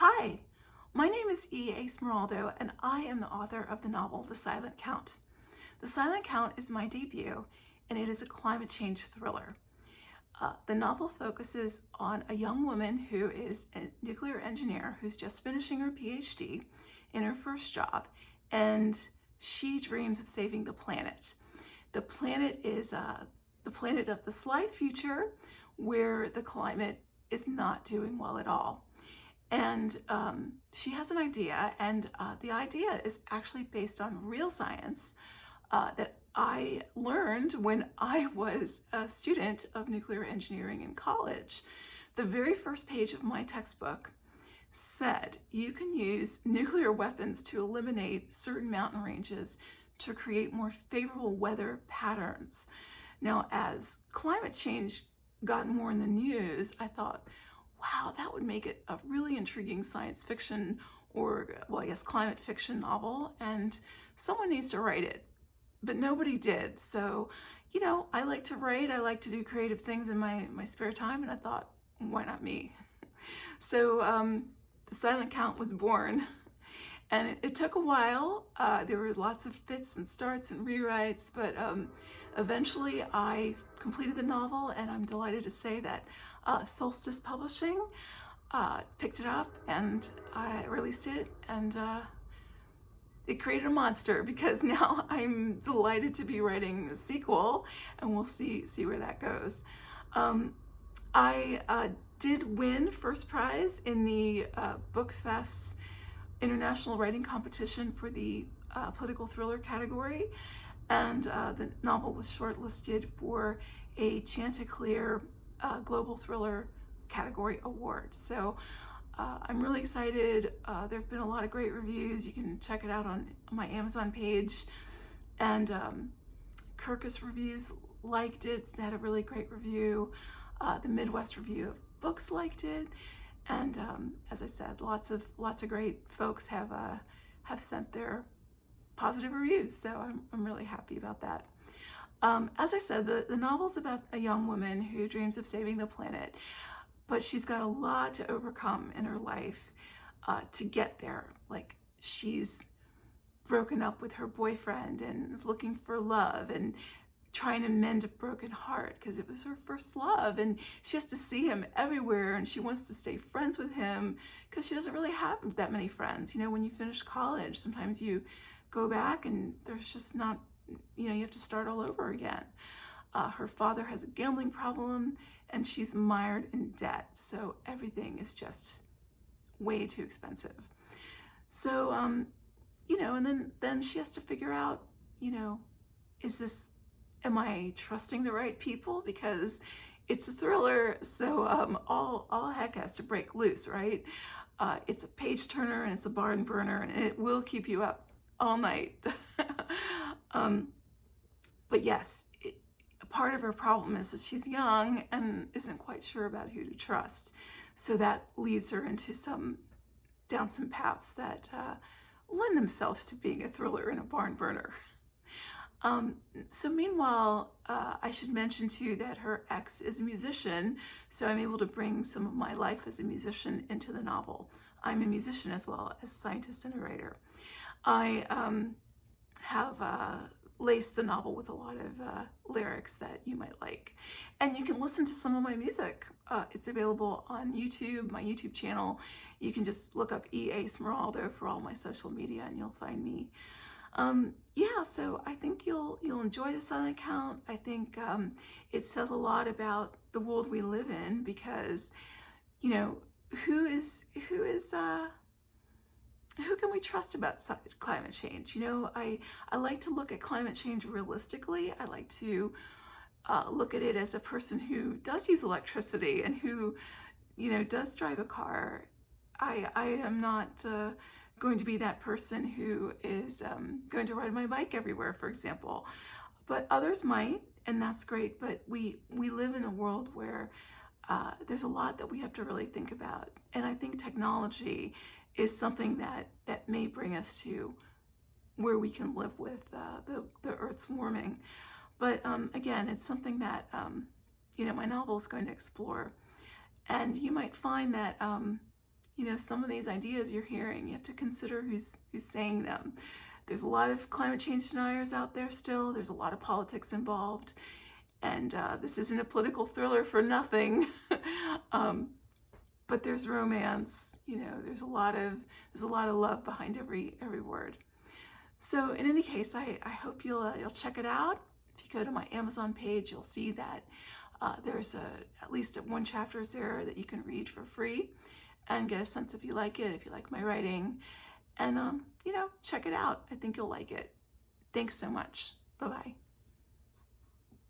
Hi, my name is E.A. Smiroldo, and I am the author of the novel The Silent Count. The Silent Count is my debut, and it is a climate change thriller. The novel focuses on a young woman who is a nuclear engineer who's just finishing her PhD in her first job, and she dreams of saving the planet. The planet is the planet of the slight future where the climate is not doing well at all. And she has an idea, and the idea is actually based on real science that I learned when I was a student of nuclear engineering in college. The very first page of my textbook said you can use nuclear weapons to eliminate certain mountain ranges to create more favorable weather patterns. Now, as climate change got more in the news, I thought, wow, that would make it a really intriguing science fiction or, well, I guess climate fiction novel, and someone needs to write it. But nobody did. So, I like to write, I like to do creative things in my spare time, and I thought, why not me? So The Silent Count was born, and it took a while. There were lots of fits and starts and rewrites, but eventually I completed the novel, and I'm delighted to say that Solstice Publishing picked it up, and I released it, and it created a monster, because now I'm delighted to be writing a sequel, and we'll see where that goes. I did win first prize in the BookFest's International Writing Competition for the political thriller category, and the novel was shortlisted for a Chanticleer Global Thriller category award. So I'm really excited. There have been a lot of great reviews. You can check it out on my Amazon page. And Kirkus Reviews liked it. They had a really great review. The Midwest Review of Books liked it. And as I said, lots of great folks have sent their positive reviews. So I'm really happy about that. As I said, the novel's about a young woman who dreams of saving the planet, but she's got a lot to overcome in her life to get there. Like, she's broken up with her boyfriend and is looking for love and trying to mend a broken heart because it was her first love, and she has to see him everywhere, and she wants to stay friends with him because she doesn't really have that many friends. When you finish college, sometimes you go back and there's just not, you have to start all over again. Her father has a gambling problem, and she's mired in debt, so everything is just way too expensive. So, and then she has to figure out, am I trusting the right people? Because it's a thriller, so all heck has to break loose, right? It's a page turner, and it's a barn burner, and it will keep you up all night. But yes, part of her problem is that she's young and isn't quite sure about who to trust. So that leads her down some paths that lend themselves to being a thriller and a barn burner. So meanwhile, I should mention too that her ex is a musician, so I'm able to bring some of my life as a musician into the novel. I'm a musician as well as a scientist and a writer. I have laced the novel with a lot of lyrics that you might like. And you can listen to some of my music. It's available on YouTube, my YouTube channel. You can just look up E.A. Smiroldo for all my social media, and you'll find me. Yeah, so I think you'll enjoy The Silent Count. I think it says a lot about the world we live in, because, who can we trust about climate change? I like to look at climate change realistically. I like to look at it as a person who does use electricity and who, does drive a car. I am not going to be that person who is going to ride my bike everywhere, for example. But others might, and that's great. But we live in a world where there's a lot that we have to really think about. And I think technology is something that may bring us to where we can live with the Earth's warming. But again, it's something that my novel is going to explore. And you might find that you know, some of these ideas you're hearing, you have to consider who's saying them. There's a lot of climate change deniers out there still. There's a lot of politics involved. And this isn't a political thriller for nothing. But there's romance, you know, there's a lot of love behind every word. So in any case, I hope you'll check it out. If you go to my Amazon page, you'll see that there's at least one chapter is there that you can read for free and get a sense if you like it, if you like my writing, and you know, check it out. I think you'll like it. Thanks so much. Bye-bye.